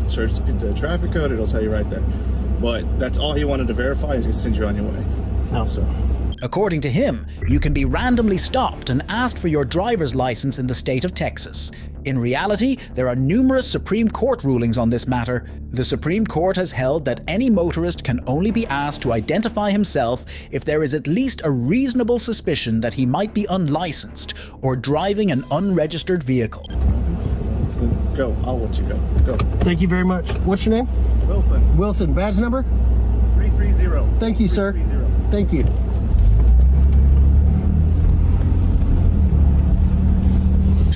searched the traffic code. It'll tell you right there. But that's all he wanted to verify. He's going to send you on your way. No. So. According to him, you can be randomly stopped and asked for your driver's license in the state of Texas. In reality, there are numerous Supreme Court rulings on this matter. The Supreme Court has held that any motorist can only be asked to identify himself if there is at least a reasonable suspicion that he might be unlicensed or driving an unregistered vehicle. Go. I'll let you go. Go. Thank you very much. What's your name? Wilson. Wilson. Badge number? 330. Thank you, sir. 330. Thank you.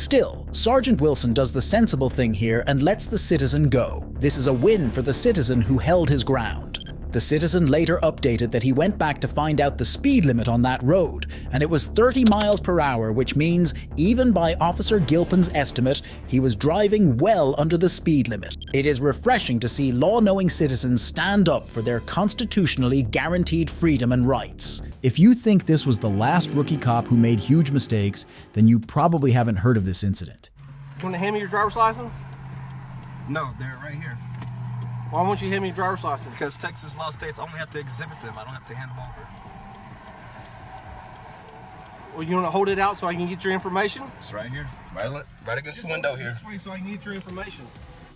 Still, Sergeant Wilson does the sensible thing here and lets the citizen go. This is a win for the citizen who held his ground. The citizen later updated that he went back to find out the speed limit on that road, and it was 30 miles per hour, which means, even by Officer Gilpin's estimate, he was driving well under the speed limit. It is refreshing to see law-knowing citizens stand up for their constitutionally guaranteed freedom and rights. If you think this was the last rookie cop who made huge mistakes, then you probably haven't heard of this incident. You want to hand me your driver's license? No, they're right here. Why won't you hand me your driver's license? Because Texas law states I only have to exhibit them. I don't have to hand them over. Well, you want to hold it out so I can get your information? It's right here. Right against the window here. This way so I can get your information.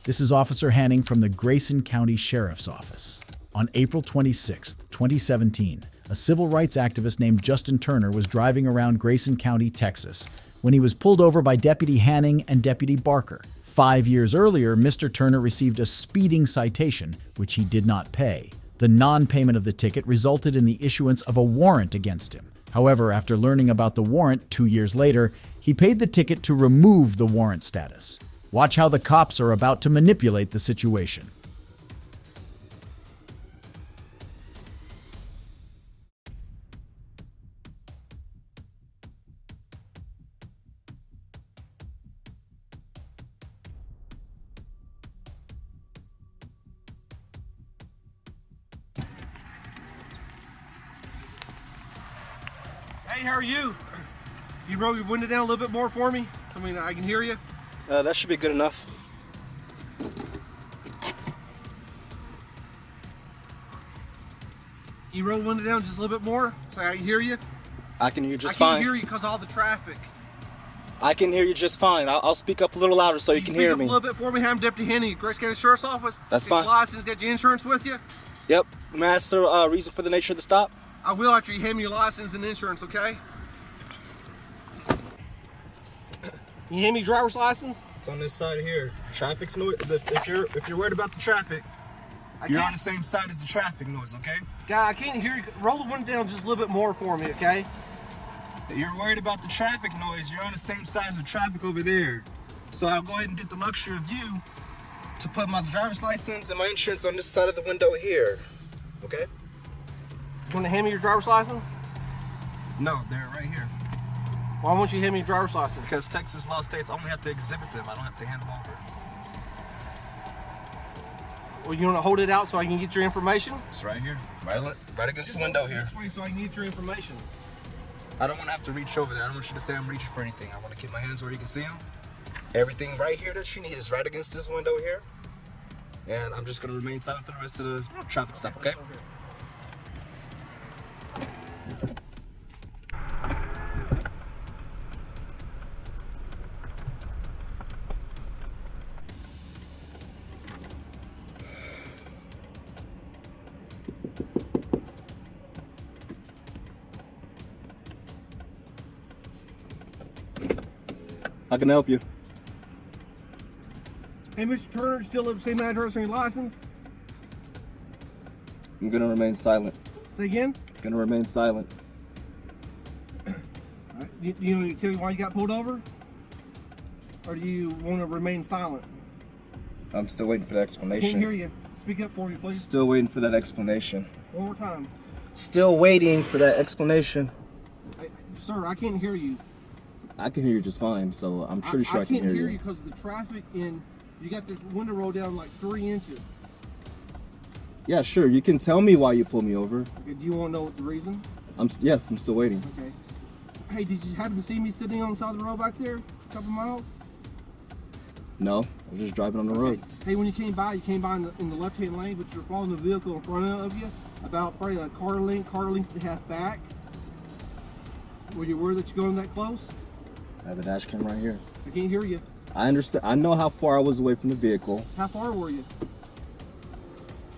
This is Officer Hanning from the Grayson County Sheriff's Office. On April 26, 2017, a civil rights activist named Justin Turner was driving around Grayson County, Texas, when he was pulled over by Deputy Hanning and Deputy Barker. 5 years earlier, Mr. Turner received a speeding citation, which he did not pay. The non-payment of the ticket resulted in the issuance of a warrant against him. However, after learning about the warrant 2 years later, he paid the ticket to remove the warrant status. Watch how the cops are about to manipulate the situation. Hey, how are you? You roll your window down a little bit more for me so I can hear you? That should be good enough. You roll the window down just a little bit more so I can hear you? I can hear you just I fine. can't hear you because of all the traffic. I can hear you just fine. I'll speak up a little louder so you can hear me. Speak up a little bit for me. I'm Deputy Henny, Grace County Sheriff's Office. That's Get fine. Your license, get your insurance with you? Yep. May I ask the reason for the nature of the stop? I will after you hand me your license and insurance, okay? Can you hand me your driver's license? It's on this side here. Traffic's noise. If you're worried about the traffic, you're on the same side as the traffic noise, okay? Guy, I can't hear you. Roll the window down just a little bit more for me, okay? You're worried about the traffic noise. You're on the same side as the traffic over there. So I'll go ahead and get the luxury of you to put my driver's license and my insurance on this side of the window here, okay? You want to hand me your driver's license? No, they're right here. Why won't you hand me your driver's license? Because Texas law states I only have to exhibit them. I don't have to hand them over. Well, you want to hold it out so I can get your information? It's right here. Right against the window here. This way so I can get your information. I don't want to have to reach over there. I don't want you to say I'm reaching for anything. I want to keep my hands where you can see them. Everything right here that you need is right against this window here. And I'm just going to remain silent for the rest of the traffic stop, okay? How can I help you? Hey, Mr. Turner, you still have the same address on your license? I'm gonna remain silent. Say again? Gonna remain silent. Right. Do you want me to tell you why you got pulled over? Or do you want to remain silent? I'm still waiting for the I explanation. can't hear you. Speak up for me, please. Still waiting for that explanation. One more time. Still waiting for that explanation. Sir, I can't hear you. I can hear you just fine, so I'm pretty sure I can hear I can't hear you. you because of the traffic and you got this window rolled down like 3 inches. Yeah, sure. You can tell me why you pulled me over. Okay, do you want to know what the reason? Yes, I'm still waiting. Okay. Hey, did you happen to see me sitting on the side of the road back there a couple miles? No, I was just driving on the road. Hey, when you came by in the left-hand lane, but you're following the vehicle in front of you, about probably a car length and a half back. Were you aware that you're going that close? I have a dash cam right here. I can't hear you. I understand. I know how far I was away from the vehicle. How far were you?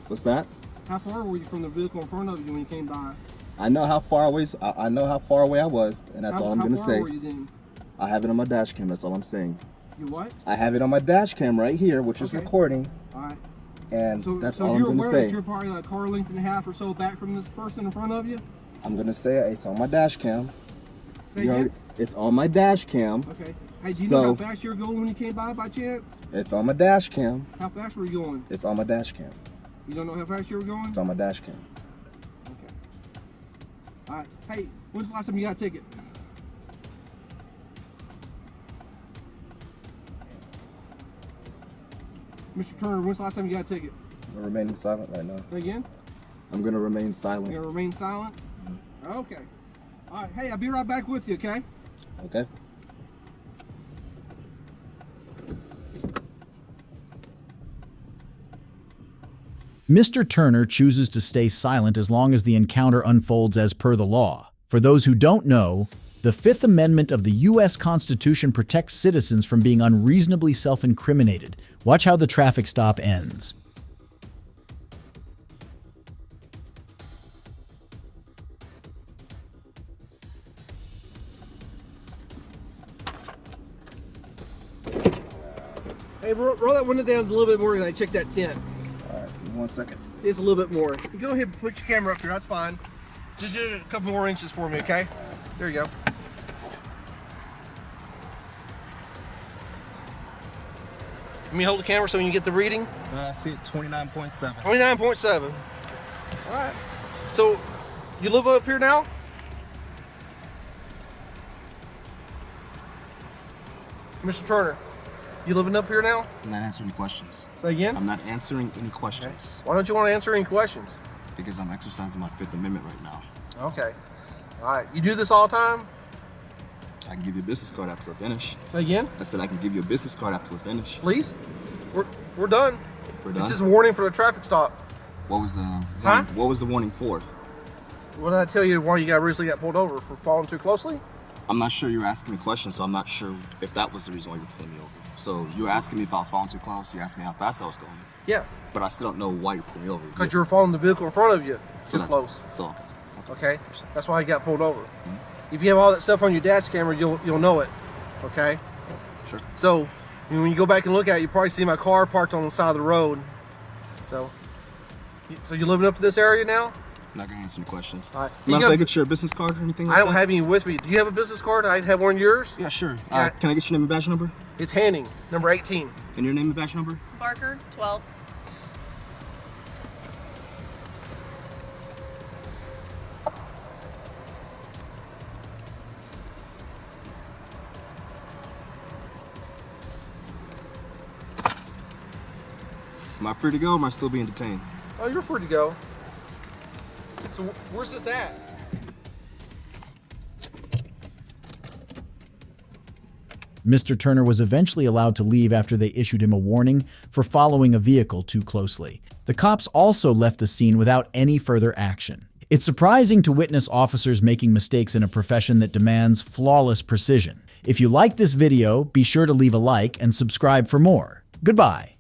What's that? How far were you from the vehicle in front of you when you came by? I know how far away. I know how far away I was, and that's all I'm gonna say. How far were you then? I have it on my dash cam. That's all I'm saying. You what? I have it on my dash cam right here, which is recording. All right. And that's all So I'm you're gonna aware say. that you're probably a car length and a half or so back from this person in front of you? I'm gonna say it's on my dash cam. Say again? It's on my dash cam. Okay. Hey, do you know how fast you were going when you came by chance? It's on my dash cam. How fast were you going? It's on my dash cam. You don't know how fast you were going? It's on my dash cam. Okay. All right. Hey, when's the last time you got a ticket? Mr. Turner, when's the last time you got a ticket? I'm remaining silent right now. Say again? I'm gonna remain silent. You're gonna remain silent? Okay. All right. Hey, I'll be right back with you, okay? Okay. Mr. Turner chooses to stay silent as long as the encounter unfolds as per the law. For those who don't know, the Fifth Amendment of the U.S. Constitution protects citizens from being unreasonably self-incriminated. Watch how the traffic stop ends. Hey, roll that window down a little bit more and I check that 10. All right, give me 1 second. It's a little bit more. You go ahead and put your camera up here, that's fine. Just do it a couple more inches for me, okay? There you go. Let me hold the camera so you can get the reading. I see it 29.7. 29.7. All right. So, you live up here now? Mr. Turner, you living up here now? I'm not answering any questions. Say again? I'm not answering any questions. Why don't you want to answer any questions? Because I'm exercising my Fifth Amendment right now. Okay. All right. You do this all the time? I can give you a business card after I finish. Say again? I said I can give you a business card after we finish. Please? We're done. We're done? This is a warning for the traffic stop. What was the What was the warning for? What did I tell you why you recently got pulled over? For following too closely? I'm not sure you were asking me questions, so I'm not sure if that was the reason why you were pulling me over. So you were asking me if I was following too close. You asked me how fast I was going. Yeah. But I still don't know why you pulled me over. Because you were following the vehicle in front of you too close. So okay. That's why you got pulled over. If you have all that stuff on your dash camera, you'll know it. Okay. Sure. So when you go back and look at it, you probably see my car parked on the side of the road. So you living up in this area now? I'm not gonna answer any questions. All right. Can I get your business card or anything like I don't that? have any with me. Do you have a business card? I have one of yours? Yeah, sure. Can I get your name and badge number? It's Hanning, number 18. And your name and badge number? Barker, 12. Am I free to go or am I still being detained? Oh, you're free to go. So where's this at? Mr. Turner was eventually allowed to leave after they issued him a warning for following a vehicle too closely. The cops also left the scene without any further action. It's surprising to witness officers making mistakes in a profession that demands flawless precision. If you like this video, be sure to leave a like and subscribe for more. Goodbye.